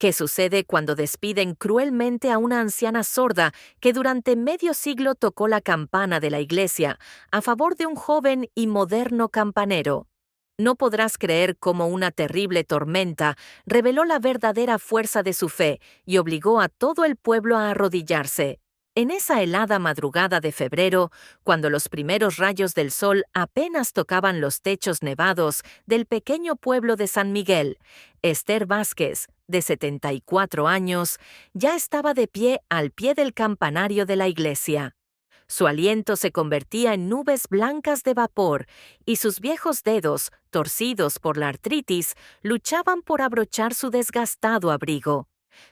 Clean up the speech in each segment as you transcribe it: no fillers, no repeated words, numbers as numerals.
¿Qué sucede cuando despiden cruelmente a una anciana sorda que durante medio siglo tocó la campana de la iglesia a favor de un joven y moderno campanero? No podrás creer cómo una terrible tormenta reveló la verdadera fuerza de su fe y obligó a todo el pueblo a arrodillarse. En esa helada madrugada de febrero, cuando los primeros rayos del sol apenas tocaban los techos nevados del pequeño pueblo de San Miguel, Esther Vázquez, de 74 años, ya estaba de pie al pie del campanario de la iglesia. Su aliento se convertía en nubes blancas de vapor y sus viejos dedos, torcidos por la artritis, luchaban por abrochar su desgastado abrigo.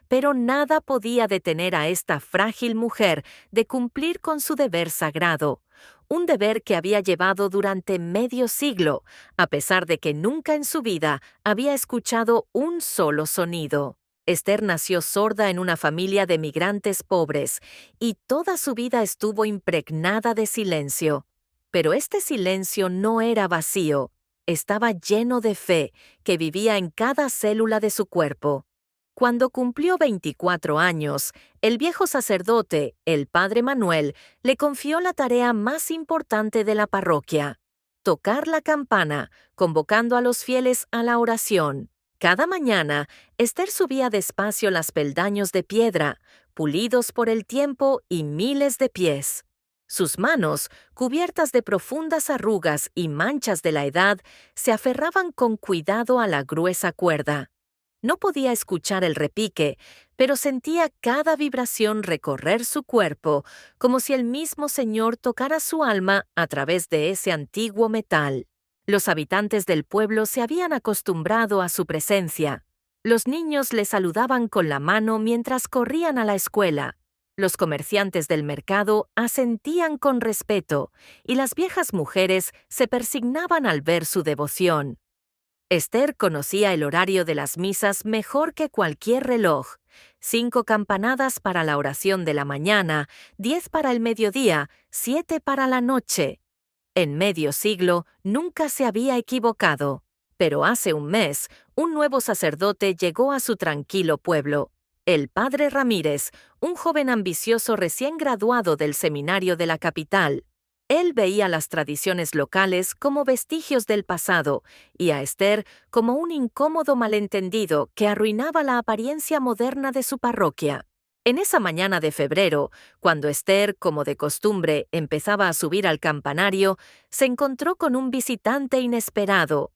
Pero nada podía detener a esta frágil mujer de cumplir con su deber sagrado, un deber que había llevado durante medio siglo, a pesar de que nunca en su vida había escuchado un solo sonido. Esther nació sorda en una familia de migrantes pobres, y toda su vida estuvo impregnada de silencio. Pero este silencio no era vacío, estaba lleno de fe que vivía en cada célula de su cuerpo. Cuando cumplió 24 años, el viejo sacerdote, el padre Manuel, le confió la tarea más importante de la parroquia: tocar la campana, convocando a los fieles a la oración. Cada mañana, Esther subía despacio los peldaños de piedra, pulidos por el tiempo y miles de pies. Sus manos, cubiertas de profundas arrugas y manchas de la edad, se aferraban con cuidado a la gruesa cuerda. No podía escuchar el repique, pero sentía cada vibración recorrer su cuerpo, como si el mismo Señor tocara su alma a través de ese antiguo metal. Los habitantes del pueblo se habían acostumbrado a su presencia. Los niños le saludaban con la mano mientras corrían a la escuela. Los comerciantes del mercado asentían con respeto, y las viejas mujeres se persignaban al ver su devoción. Esther conocía el horario de las misas mejor que cualquier reloj: 5 campanadas para la oración de la mañana, 10 para el mediodía, 7 para la noche. En medio siglo nunca se había equivocado. Pero hace un mes, un nuevo sacerdote llegó a su tranquilo pueblo: el padre Ramírez, un joven ambicioso recién graduado del seminario de la capital. Él veía las tradiciones locales como vestigios del pasado y a Esther como un incómodo malentendido que arruinaba la apariencia moderna de su parroquia. En esa mañana de febrero, cuando Esther, como de costumbre, empezaba a subir al campanario, se encontró con un visitante inesperado.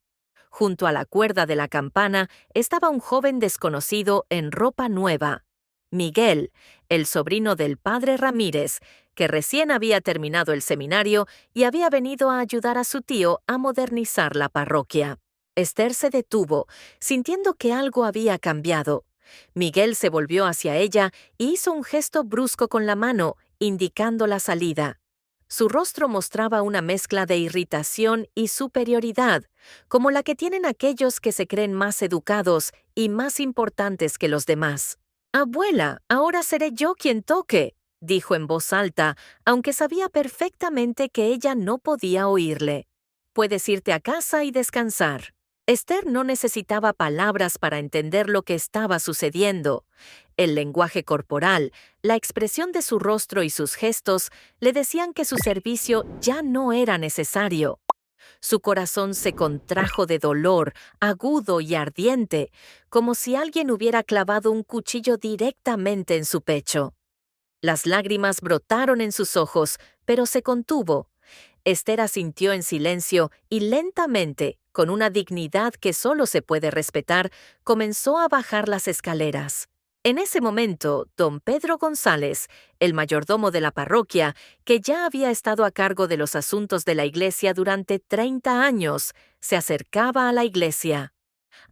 Junto a la cuerda de la campana estaba un joven desconocido en ropa nueva: Miguel, el sobrino del padre Ramírez, que recién había terminado el seminario y había venido a ayudar a su tío a modernizar la parroquia. Esther se detuvo, sintiendo que algo había cambiado. Miguel se volvió hacia ella y hizo un gesto brusco con la mano, indicando la salida. Su rostro mostraba una mezcla de irritación y superioridad, como la que tienen aquellos que se creen más educados y más importantes que los demás. «Abuela, ahora seré yo quien toque», dijo en voz alta, aunque sabía perfectamente que ella no podía oírle. «Puedes irte a casa y descansar». Esther no necesitaba palabras para entender lo que estaba sucediendo. El lenguaje corporal, la expresión de su rostro y sus gestos le decían que su servicio ya no era necesario. Su corazón se contrajo de dolor, agudo y ardiente, como si alguien hubiera clavado un cuchillo directamente en su pecho. Las lágrimas brotaron en sus ojos, pero se contuvo. Esther asintió en silencio y lentamente, con una dignidad que solo se puede respetar, comenzó a bajar las escaleras. En ese momento, don Pedro González, el mayordomo de la parroquia, que ya había estado a cargo de los asuntos de la iglesia durante 30 años, se acercaba a la iglesia.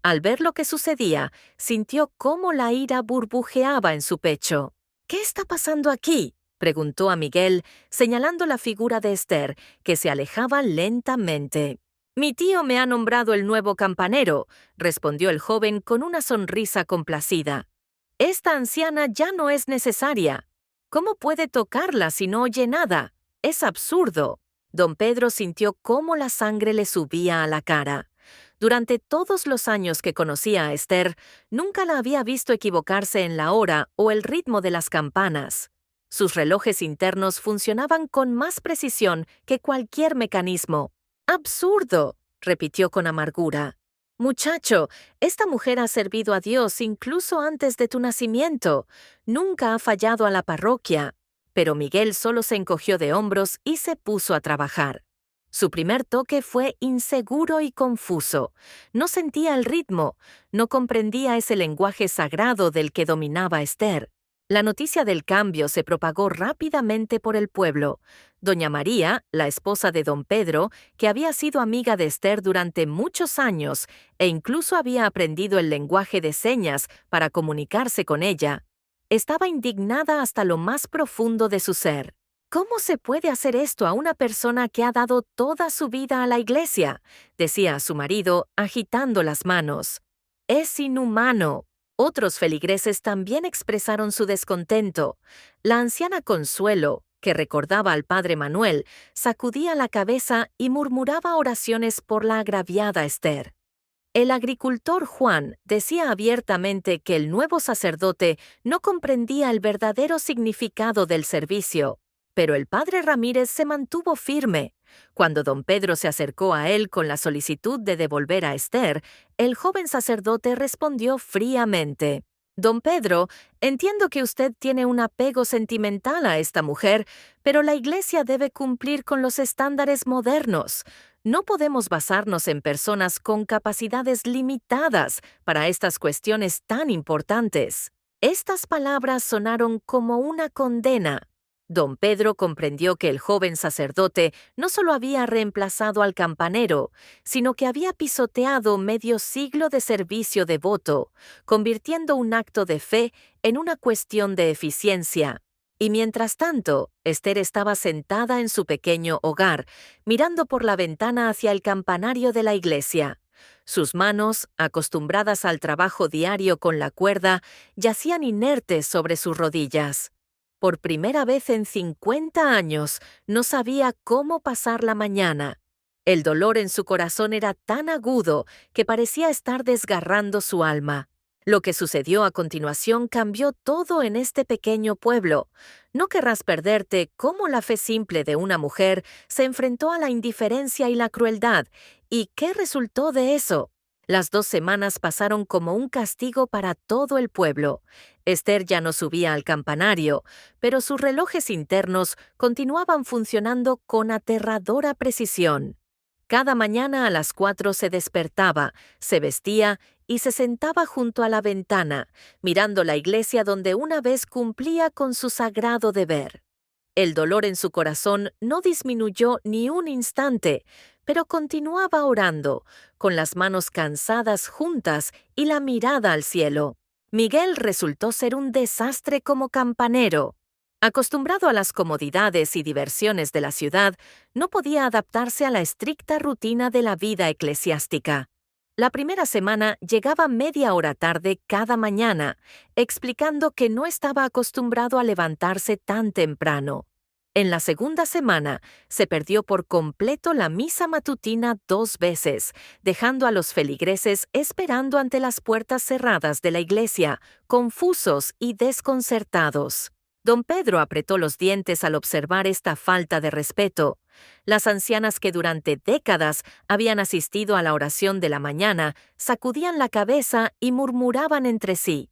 Al ver lo que sucedía, sintió cómo la ira burbujeaba en su pecho. «¿Qué está pasando aquí?», preguntó a Miguel, señalando la figura de Esther, que se alejaba lentamente. «Mi tío me ha nombrado el nuevo campanero», respondió el joven con una sonrisa complacida. «Esta anciana ya no es necesaria. ¿Cómo puede tocarla si no oye nada? Es absurdo». Don Pedro sintió cómo la sangre le subía a la cara. Durante todos los años que conocía a Esther, nunca la había visto equivocarse en la hora o el ritmo de las campanas. Sus relojes internos funcionaban con más precisión que cualquier mecanismo. ¡Absurdo!, repitió con amargura. Muchacho, esta mujer ha servido a Dios incluso antes de tu nacimiento. Nunca ha fallado a la parroquia. Pero Miguel solo se encogió de hombros y se puso a trabajar. Su primer toque fue inseguro y confuso. No sentía el ritmo, no comprendía ese lenguaje sagrado del que dominaba Esther. La noticia del cambio se propagó rápidamente por el pueblo. Doña María, la esposa de don Pedro, que había sido amiga de Esther durante muchos años e incluso había aprendido el lenguaje de señas para comunicarse con ella, estaba indignada hasta lo más profundo de su ser. ¿Cómo se puede hacer esto a una persona que ha dado toda su vida a la iglesia?, decía a su marido, agitando las manos. Es inhumano. Otros feligreses también expresaron su descontento. La anciana Consuelo, que recordaba al padre Manuel, sacudía la cabeza y murmuraba oraciones por la agraviada Esther. El agricultor Juan decía abiertamente que el nuevo sacerdote no comprendía el verdadero significado del servicio, pero el padre Ramírez se mantuvo firme. Cuando don Pedro se acercó a él con la solicitud de devolver a Esther, el joven sacerdote respondió fríamente: «Don Pedro, entiendo que usted tiene un apego sentimental a esta mujer, pero la Iglesia debe cumplir con los estándares modernos. No podemos basarnos en personas con capacidades limitadas para estas cuestiones tan importantes». Estas palabras sonaron como una condena. Don Pedro comprendió que el joven sacerdote no solo había reemplazado al campanero, sino que había pisoteado medio siglo de servicio devoto, convirtiendo un acto de fe en una cuestión de eficiencia. Y mientras tanto, Esther estaba sentada en su pequeño hogar, mirando por la ventana hacia el campanario de la iglesia. Sus manos, acostumbradas al trabajo diario con la cuerda, yacían inertes sobre sus rodillas. Por primera vez en 50 años, no sabía cómo pasar la mañana. El dolor en su corazón era tan agudo que parecía estar desgarrando su alma. Lo que sucedió a continuación cambió todo en este pequeño pueblo. No querrás perderte cómo la fe simple de una mujer se enfrentó a la indiferencia y la crueldad. ¿Y qué resultó de eso? Las 2 semanas pasaron como un castigo para todo el pueblo. Esther ya no subía al campanario, pero sus relojes internos continuaban funcionando con aterradora precisión. Cada mañana a las 4 se despertaba, se vestía y se sentaba junto a la ventana, mirando la iglesia donde una vez cumplía con su sagrado deber. El dolor en su corazón no disminuyó ni un instante, pero continuaba orando, con las manos cansadas juntas y la mirada al cielo. Miguel resultó ser un desastre como campanero. Acostumbrado a las comodidades y diversiones de la ciudad, no podía adaptarse a la estricta rutina de la vida eclesiástica. La primera semana llegaba media hora tarde cada mañana, explicando que no estaba acostumbrado a levantarse tan temprano. En la segunda semana, se perdió por completo la misa matutina 2 veces, dejando a los feligreses esperando ante las puertas cerradas de la iglesia, confusos y desconcertados. Don Pedro apretó los dientes al observar esta falta de respeto. Las ancianas que durante décadas habían asistido a la oración de la mañana sacudían la cabeza y murmuraban entre sí.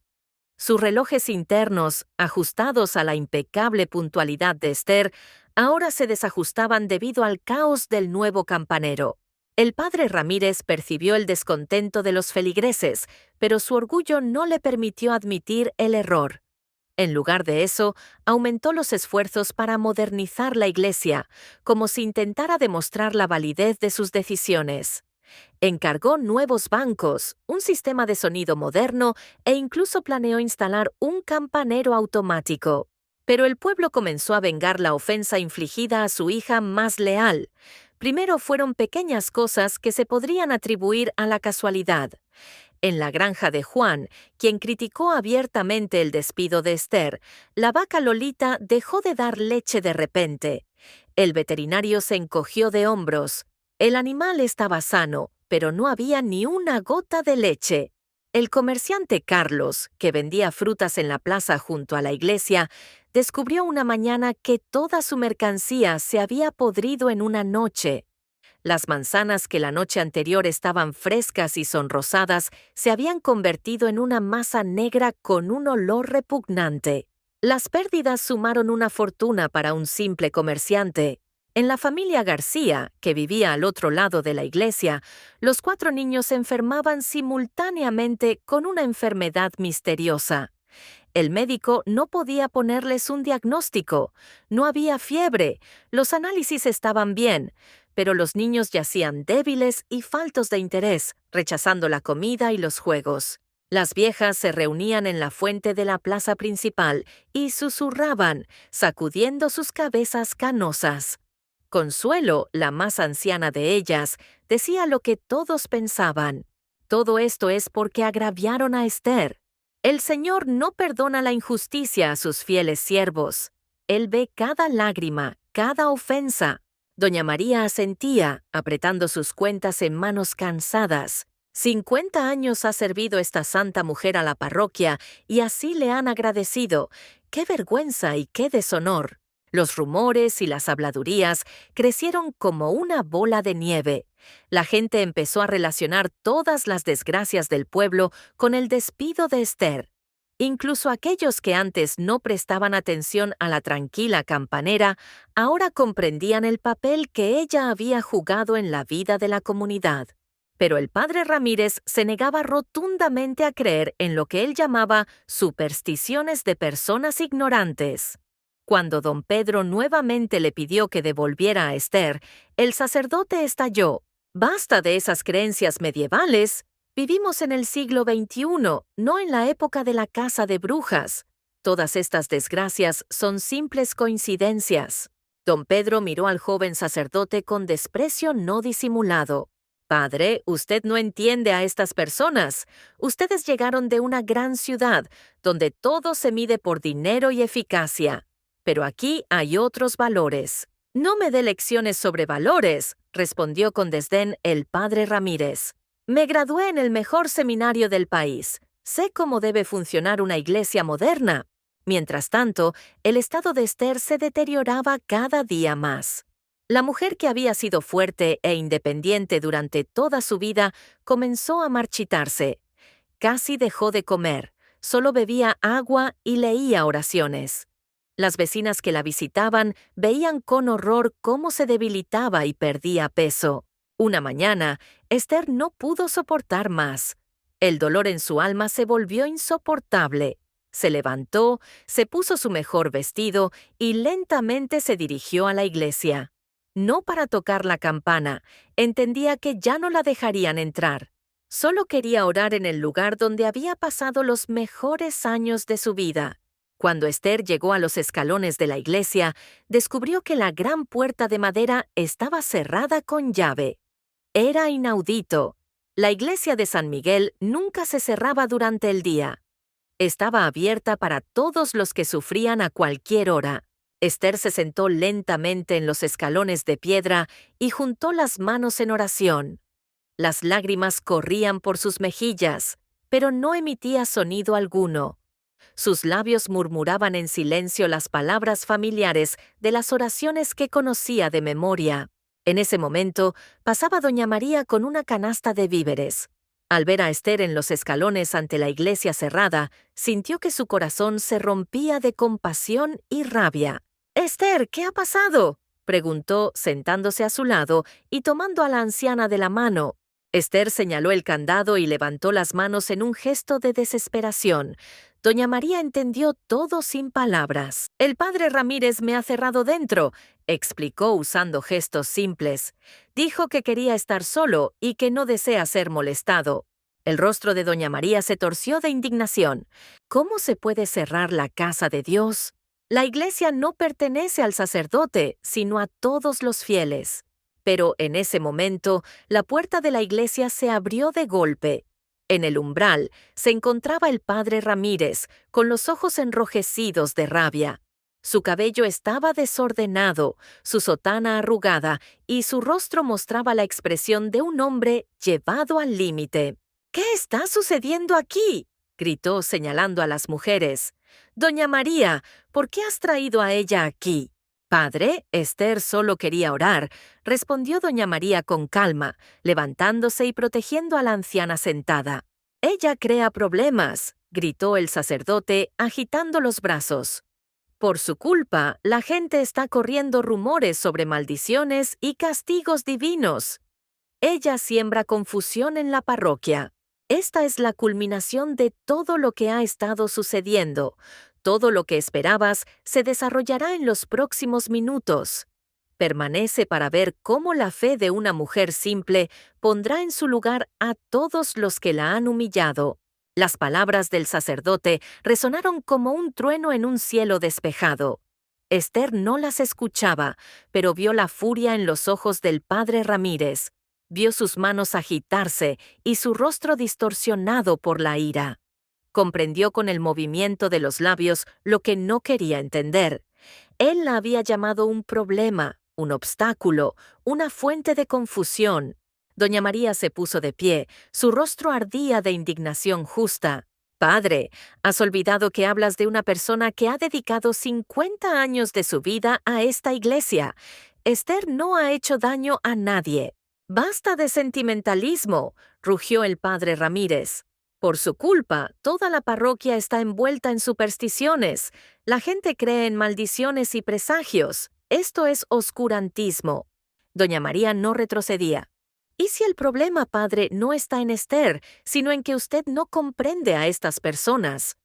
Sus relojes internos, ajustados a la impecable puntualidad de Esther, ahora se desajustaban debido al caos del nuevo campanero. El padre Ramírez percibió el descontento de los feligreses, pero su orgullo no le permitió admitir el error. En lugar de eso, aumentó los esfuerzos para modernizar la iglesia, como si intentara demostrar la validez de sus decisiones. Encargó nuevos bancos, un sistema de sonido moderno e incluso planeó instalar un campanero automático. Pero el pueblo comenzó a vengar la ofensa infligida a su hija más leal. Primero fueron pequeñas cosas que se podrían atribuir a la casualidad. En la granja de Juan, quien criticó abiertamente el despido de Esther, la vaca Lolita dejó de dar leche de repente. El veterinario se encogió de hombros. El animal estaba sano, pero no había ni una gota de leche. El comerciante Carlos, que vendía frutas en la plaza junto a la iglesia, descubrió una mañana que toda su mercancía se había podrido en una noche. Las manzanas que la noche anterior estaban frescas y sonrosadas se habían convertido en una masa negra con un olor repugnante. Las pérdidas sumaron una fortuna para un simple comerciante. En la familia García, que vivía al otro lado de la iglesia, los 4 niños se enfermaban simultáneamente con una enfermedad misteriosa. El médico no podía ponerles un diagnóstico. No había fiebre. Los análisis estaban bien, pero los niños yacían débiles y faltos de interés, rechazando la comida y los juegos. Las viejas se reunían en la fuente de la plaza principal y susurraban, sacudiendo sus cabezas canosas. Consuelo, la más anciana de ellas, decía lo que todos pensaban. Todo esto es porque agraviaron a Esther. El Señor no perdona la injusticia a sus fieles siervos. Él ve cada lágrima, cada ofensa. Doña María asentía, apretando sus cuentas en manos cansadas. 50 años ha servido esta santa mujer a la parroquia y así le han agradecido. ¡Qué vergüenza y qué deshonor! Los rumores y las habladurías crecieron como una bola de nieve. La gente empezó a relacionar todas las desgracias del pueblo con el despido de Esther. Incluso aquellos que antes no prestaban atención a la tranquila campanera, ahora comprendían el papel que ella había jugado en la vida de la comunidad. Pero el padre Ramírez se negaba rotundamente a creer en lo que él llamaba supersticiones de personas ignorantes. Cuando don Pedro nuevamente le pidió que devolviera a Esther, el sacerdote estalló. «Basta de esas creencias medievales. Vivimos en el siglo XXI, no en la época de la caza de brujas. Todas estas desgracias son simples coincidencias». Don Pedro miró al joven sacerdote con desprecio no disimulado. «Padre, usted no entiende a estas personas. Ustedes llegaron de una gran ciudad, donde todo se mide por dinero y eficacia. Pero aquí hay otros valores». «No me dé lecciones sobre valores», respondió con desdén el padre Ramírez. «Me gradué en el mejor seminario del país. Sé cómo debe funcionar una iglesia moderna». Mientras tanto, el estado de Esther se deterioraba cada día más. La mujer que había sido fuerte e independiente durante toda su vida comenzó a marchitarse. Casi dejó de comer, solo bebía agua y leía oraciones. Las vecinas que la visitaban veían con horror cómo se debilitaba y perdía peso. Una mañana, Esther no pudo soportar más. El dolor en su alma se volvió insoportable. Se levantó, se puso su mejor vestido y lentamente se dirigió a la iglesia. No para tocar la campana, entendía que ya no la dejarían entrar. Solo quería orar en el lugar donde había pasado los mejores años de su vida. Cuando Esther llegó a los escalones de la iglesia, descubrió que la gran puerta de madera estaba cerrada con llave. Era inaudito. La iglesia de San Miguel nunca se cerraba durante el día. Estaba abierta para todos los que sufrían a cualquier hora. Esther se sentó lentamente en los escalones de piedra y juntó las manos en oración. Las lágrimas corrían por sus mejillas, pero no emitía sonido alguno. Sus labios murmuraban en silencio las palabras familiares de las oraciones que conocía de memoria. En ese momento, pasaba doña María con una canasta de víveres. Al ver a Esther en los escalones ante la iglesia cerrada, sintió que su corazón se rompía de compasión y rabia. «Esther, ¿qué ha pasado?», preguntó, sentándose a su lado y tomando a la anciana de la mano. Esther señaló el candado y levantó las manos en un gesto de desesperación. Doña María entendió todo sin palabras. «El padre Ramírez me ha cerrado dentro», explicó usando gestos simples. «Dijo que quería estar solo y que no desea ser molestado». El rostro de doña María se torció de indignación. ¿Cómo se puede cerrar la casa de Dios? La iglesia no pertenece al sacerdote, sino a todos los fieles. Pero en ese momento, la puerta de la iglesia se abrió de golpe. En el umbral se encontraba el padre Ramírez, con los ojos enrojecidos de rabia. Su cabello estaba desordenado, su sotana arrugada y su rostro mostraba la expresión de un hombre llevado al límite. «¿Qué está sucediendo aquí?», gritó señalando a las mujeres. «Doña María, ¿por qué has traído a ella aquí?» «Padre, Esther solo quería orar», respondió doña María con calma, levantándose y protegiendo a la anciana sentada. «Ella crea problemas», gritó el sacerdote, agitando los brazos. «Por su culpa, la gente está corriendo rumores sobre maldiciones y castigos divinos. Ella siembra confusión en la parroquia. Esta es la culminación de todo lo que ha estado sucediendo. Todo lo que esperabas se desarrollará en los próximos minutos. Permanece para ver cómo la fe de una mujer simple pondrá en su lugar a todos los que la han humillado». Las palabras del sacerdote resonaron como un trueno en un cielo despejado. Esther no las escuchaba, pero vio la furia en los ojos del padre Ramírez. Vio sus manos agitarse y su rostro distorsionado por la ira. Comprendió con el movimiento de los labios lo que no quería entender. Él la había llamado un problema, un obstáculo, una fuente de confusión. Doña María se puso de pie, su rostro ardía de indignación justa. «Padre, has olvidado que hablas de una persona que ha dedicado 50 años de su vida a esta iglesia. Esther no ha hecho daño a nadie». «Basta de sentimentalismo», rugió el padre Ramírez. «Por su culpa, toda la parroquia está envuelta en supersticiones. La gente cree en maldiciones y presagios. Esto es oscurantismo». Doña María no retrocedía. «¿Y si el problema, padre, no está en Esther, sino en que usted no comprende a estas personas?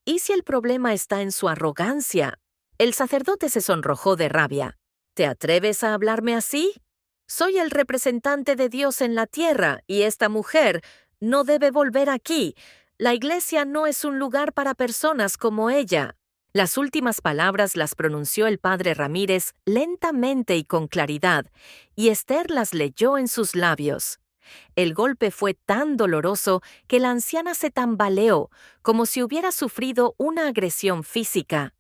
¿Y si el problema está en su arrogancia?» El sacerdote se sonrojó de rabia. «¿Te atreves a hablarme así? Soy el representante de Dios en la tierra, y esta mujer no debe volver aquí. La iglesia no es un lugar para personas como ella». Las últimas palabras las pronunció el padre Ramírez lentamente y con claridad, y Esther las leyó en sus labios. El golpe fue tan doloroso que la anciana se tambaleó, como si hubiera sufrido una agresión física.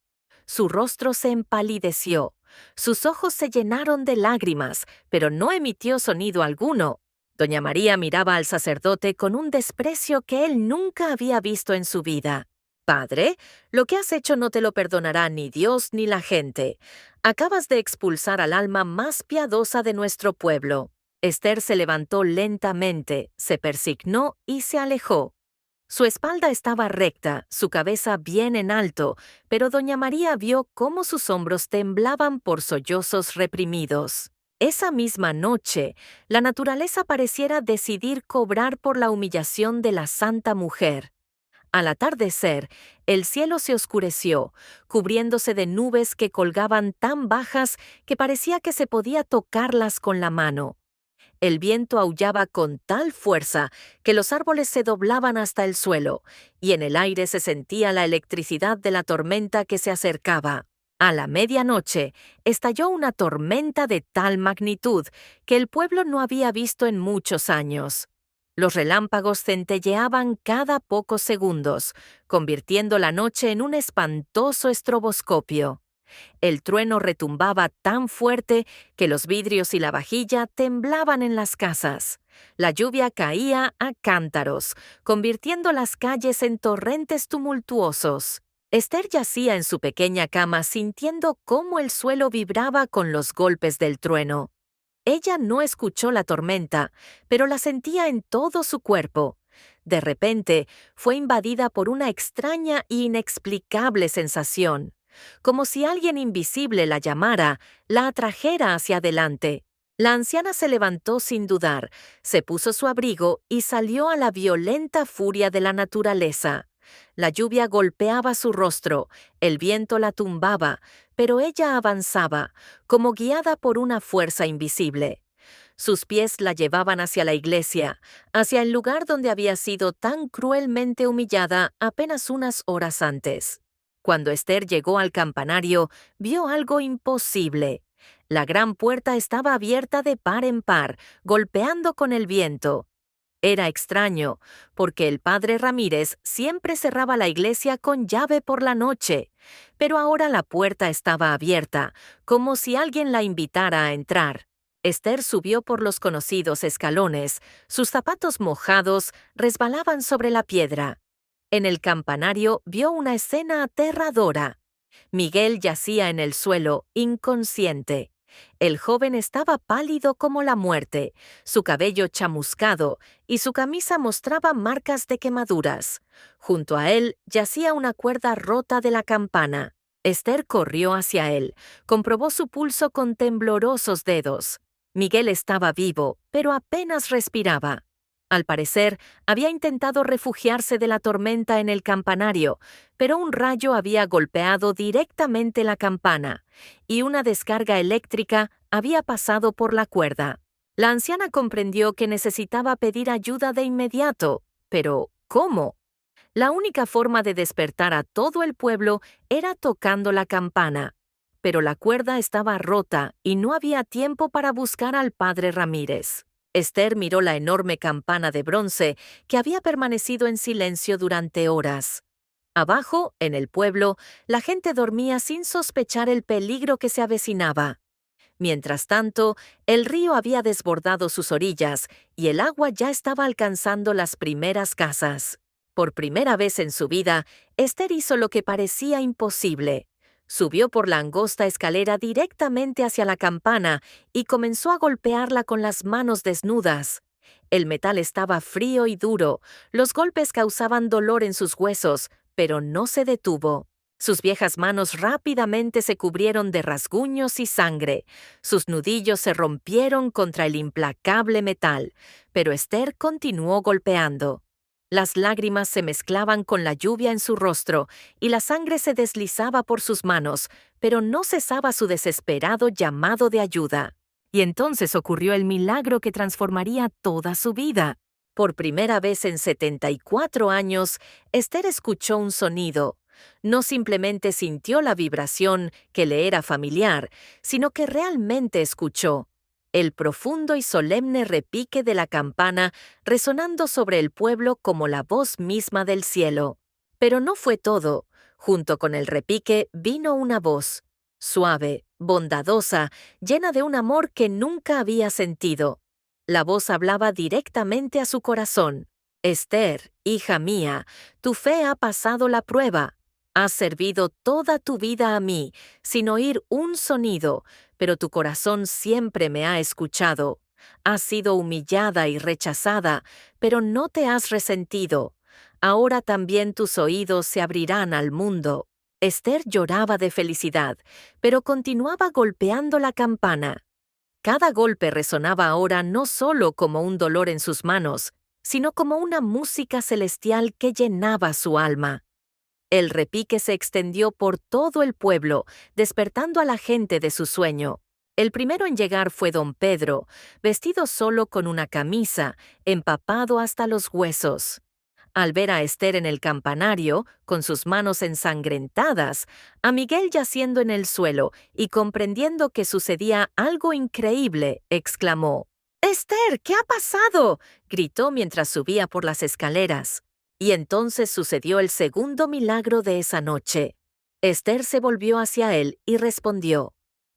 Su rostro se empalideció, sus ojos se llenaron de lágrimas, pero no emitió sonido alguno. Doña María miraba al sacerdote con un desprecio que él nunca había visto en su vida. «Padre, lo que has hecho no te lo perdonará ni Dios ni la gente. Acabas de expulsar al alma más piadosa de nuestro pueblo». Esther se levantó lentamente, se persignó y se alejó. Su espalda estaba recta, su cabeza bien en alto, pero doña María vio cómo sus hombros temblaban por sollozos reprimidos. Esa misma noche, la naturaleza pareciera decidir cobrar por la humillación de la santa mujer. Al atardecer, el cielo se oscureció, cubriéndose de nubes que colgaban tan bajas que parecía que se podía tocarlas con la mano. El viento aullaba con tal fuerza que los árboles se doblaban hasta el suelo, y en el aire se sentía la electricidad de la tormenta que se acercaba. A la medianoche, estalló una tormenta de tal magnitud que el pueblo no había visto en muchos años. Los relámpagos centelleaban cada pocos segundos, convirtiendo la noche en un espantoso estroboscopio. El trueno retumbaba tan fuerte que los vidrios y la vajilla temblaban en las casas. La lluvia caía a cántaros, convirtiendo las calles en torrentes tumultuosos. Esther yacía en su pequeña cama sintiendo cómo el suelo vibraba con los golpes del trueno. Ella no escuchó la tormenta, pero la sentía en todo su cuerpo. De repente, fue invadida por una extraña e inexplicable sensación, como si alguien invisible la llamara, la atrajera hacia adelante. La anciana se levantó sin dudar, se puso su abrigo y salió a la violenta furia de la naturaleza. La lluvia golpeaba su rostro, el viento la tumbaba, pero ella avanzaba, como guiada por una fuerza invisible. Sus pies la llevaban hacia la iglesia, hacia el lugar donde había sido tan cruelmente humillada apenas unas horas antes. Cuando Esther llegó al campanario, vio algo imposible. La gran puerta estaba abierta de par en par, golpeando con el viento. Era extraño, porque el padre Ramírez siempre cerraba la iglesia con llave por la noche, Pero ahora la puerta estaba abierta, como si alguien la invitara a entrar. Esther subió por los conocidos escalones. Sus zapatos mojados resbalaban sobre la piedra. En el campanario vio una escena aterradora. Miguel yacía en el suelo, inconsciente. El joven estaba pálido como la muerte, su cabello chamuscado y su camisa mostraba marcas de quemaduras. Junto a él yacía una cuerda rota de la campana. Esther corrió hacia él, comprobó su pulso con temblorosos dedos. Miguel estaba vivo, pero apenas respiraba. Al parecer, había intentado refugiarse de la tormenta en el campanario, pero un rayo había golpeado directamente la campana, y una descarga eléctrica había pasado por la cuerda. La anciana comprendió que necesitaba pedir ayuda de inmediato, pero ¿cómo? La única forma de despertar a todo el pueblo era tocando la campana. Pero la cuerda estaba rota y no había tiempo para buscar al padre Ramírez. Esther miró la enorme campana de bronce que había permanecido en silencio durante horas. Abajo, en el pueblo, la gente dormía sin sospechar el peligro que se avecinaba. Mientras tanto, el río había desbordado sus orillas y el agua ya estaba alcanzando las primeras casas. Por primera vez en su vida, Esther hizo lo que parecía imposible. Subió por la angosta escalera directamente hacia la campana y comenzó a golpearla con las manos desnudas. El metal estaba frío y duro, los golpes causaban dolor en sus huesos, pero no se detuvo. Sus viejas manos rápidamente se cubrieron de rasguños y sangre. Sus nudillos se rompieron contra el implacable metal, pero Esther continuó golpeando. Las lágrimas se mezclaban con la lluvia en su rostro y la sangre se deslizaba por sus manos, pero no cesaba su desesperado llamado de ayuda. Y entonces ocurrió el milagro que transformaría toda su vida. Por primera vez en 74 años, Esther escuchó un sonido. No simplemente sintió la vibración que le era familiar, sino que realmente escuchó el profundo y solemne repique de la campana resonando sobre el pueblo como la voz misma del cielo. Pero no fue todo. Junto con el repique vino una voz, suave, bondadosa, llena de un amor que nunca había sentido. La voz hablaba directamente a su corazón. Esther, hija mía, tu fe ha pasado la prueba. Has servido toda tu vida a mí, sin oír un sonido, pero tu corazón siempre me ha escuchado. Has sido humillada y rechazada, pero no te has resentido. Ahora también tus oídos se abrirán al mundo. Esther lloraba de felicidad, pero continuaba golpeando la campana. Cada golpe resonaba ahora no solo como un dolor en sus manos, sino como una música celestial que llenaba su alma. El repique se extendió por todo el pueblo, despertando a la gente de su sueño. El primero en llegar fue don Pedro, vestido solo con una camisa, empapado hasta los huesos. Al ver a Esther en el campanario, con sus manos ensangrentadas, a Miguel yaciendo en el suelo y comprendiendo que sucedía algo increíble, exclamó: «¡Esther, qué ha pasado!», gritó mientras subía por las escaleras. Y entonces sucedió el segundo milagro de esa noche. Esther se volvió hacia él y respondió.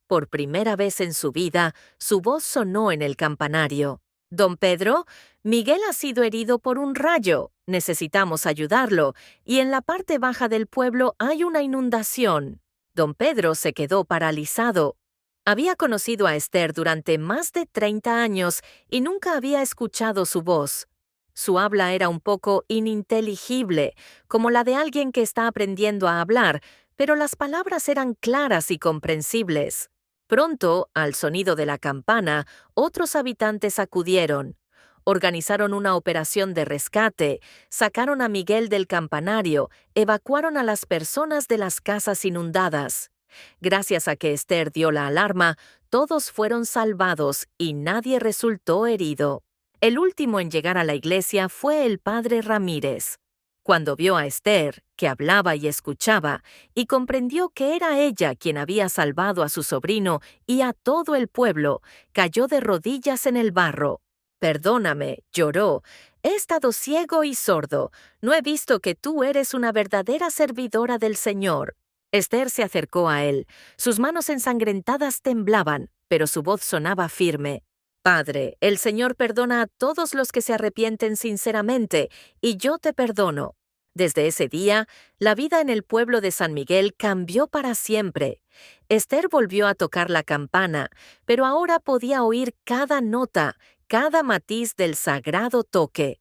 Por primera vez en su vida, su voz sonó en el campanario. «Don Pedro, Miguel ha sido herido por un rayo. Necesitamos ayudarlo, y en la parte baja del pueblo hay una inundación». Don Pedro se quedó paralizado. Había conocido a Esther durante más de 30 años y nunca había escuchado su voz. Su habla era un poco ininteligible, como la de alguien que está aprendiendo a hablar, pero las palabras eran claras y comprensibles. Pronto, al sonido de la campana, otros habitantes acudieron. Organizaron una operación de rescate, sacaron a Miguel del campanario, evacuaron a las personas de las casas inundadas. Gracias a que Esther dio la alarma, todos fueron salvados y nadie resultó herido. El último en llegar a la iglesia fue el padre Ramírez. Cuando vio a Esther, que hablaba y escuchaba, y comprendió que era ella quien había salvado a su sobrino y a todo el pueblo, cayó de rodillas en el barro. «Perdóname», lloró, «he estado ciego y sordo. No he visto que tú eres una verdadera servidora del Señor». Esther se acercó a él. Sus manos ensangrentadas temblaban, pero su voz sonaba firme. Padre, el Señor perdona a todos los que se arrepienten sinceramente, y yo te perdono. Desde ese día, la vida en el pueblo de San Miguel cambió para siempre. Esther volvió a tocar la campana, pero ahora podía oír cada nota, cada matiz del sagrado toque.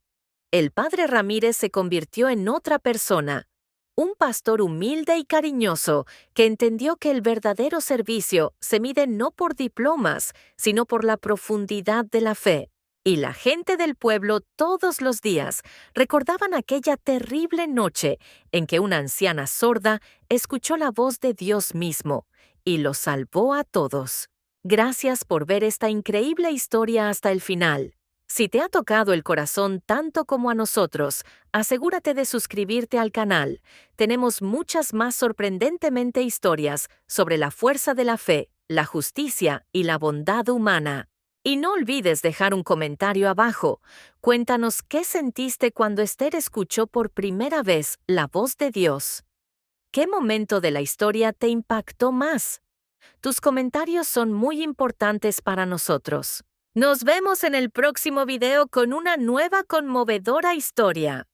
El padre Ramírez se convirtió en otra persona, un pastor humilde y cariñoso que entendió que el verdadero servicio se mide no por diplomas, sino por la profundidad de la fe. Y la gente del pueblo todos los días recordaban aquella terrible noche en que una anciana sorda escuchó la voz de Dios mismo y los salvó a todos. Gracias por ver esta increíble historia hasta el final. Si te ha tocado el corazón tanto como a nosotros, asegúrate de suscribirte al canal. Tenemos muchas más sorprendentemente historias sobre la fuerza de la fe, la justicia y la bondad humana. Y no olvides dejar un comentario abajo. Cuéntanos qué sentiste cuando Esther escuchó por primera vez la voz de Dios. ¿Qué momento de la historia te impactó más? Tus comentarios son muy importantes para nosotros. Nos vemos en el próximo video con una nueva conmovedora historia.